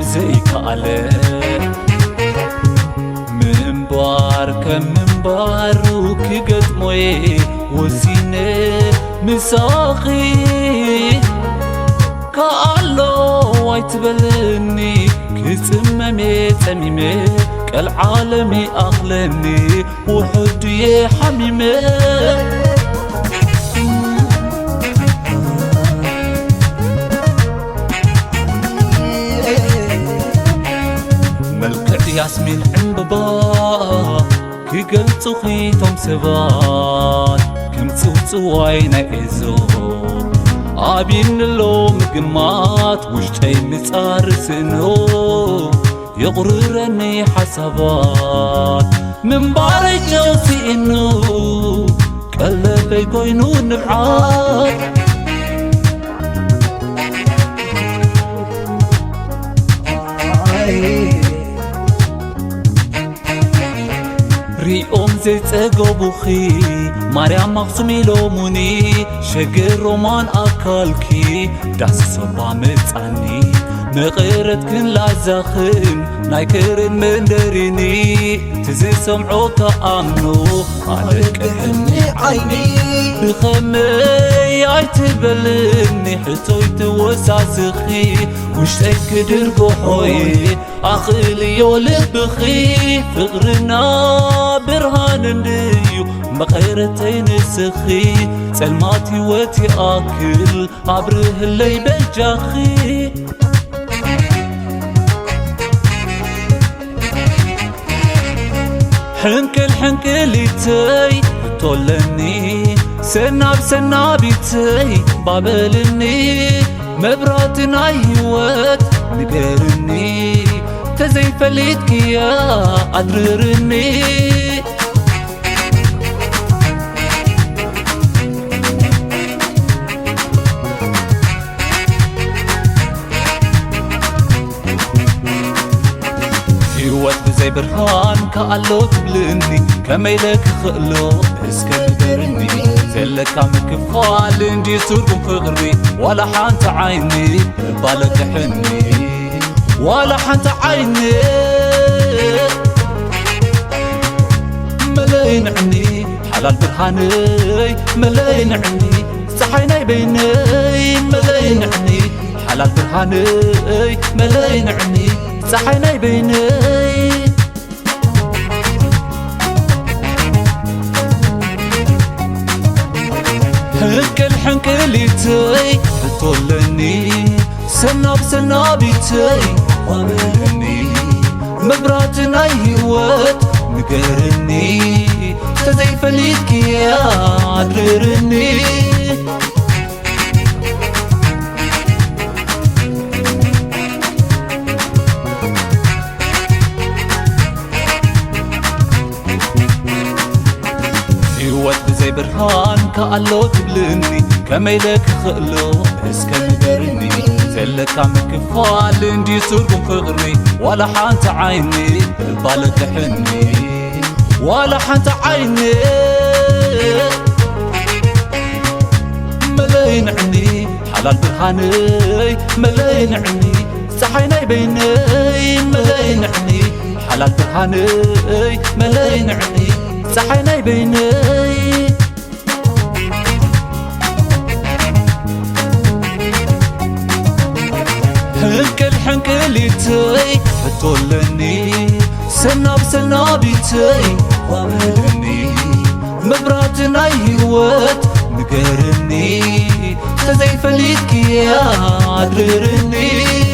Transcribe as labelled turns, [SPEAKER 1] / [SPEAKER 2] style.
[SPEAKER 1] بزيك على منبار كم منبار وكي قدمي وسيني مساخي كالله ويتبلني كتممي تميمي كالعالمي أغلني وحدي حميمي ياسمين عنببا كي قلتو خيتم سبات كم تسوعينا إزو عابين اللوم قمات وشتي متارسنو يغررني حسابات من باري جوتي إنو قلبي كوينو نبعات ريوم زيت أجوبخي مريم مخصمي لوموني شجر رومان أكلكي داس صبا متعني مغيرت كن لازخن نايكرن من دريني تزي سمعوك أمنو عليك هني عيني بخمي عيتبلني حتو يتوساسخي وشتك درقو حوي أخلي يولد بخي فغرنا برهان نديو مغيرتين السخي سلماتي وتي آكل عبره اللي بجاخي حنكل تاي بتولني سناب سنابيتي بابلني مبراتنا هيوت نقرني تزي فليتك يا أدررني هيوت بزي برهان كألو تبلني كميلك خلو اسكندرني زلك مكفال اندي سرقم فغري ولا حانت عيني بالك حني ولا حانت عيني ملاين عني حلال برهاني ملاين عني صحيني بيني ملاين عني حلال برهاني ملاين عني صحيني بيني حنكليتي بتولني سناب سنابيتي واملني مبراتنا هيوت نقرني تزي فليتك يا عدررني هيوت بزي برهان كألو تبلني كميلك خلو اسكندرني زلك مكفال اندي سرقم فغري ولا حانت عيني بالك حني ولا حانت عيني ملاين عني حلال برهاني ملاين عني صحيني بيني ملاين عني حلال برهاني ملاين عني صحيني بيني حنكليتي بتولني سناب سنابيتي واملني مبراتنا هيوت نقرني تزي فليتك يا عدررني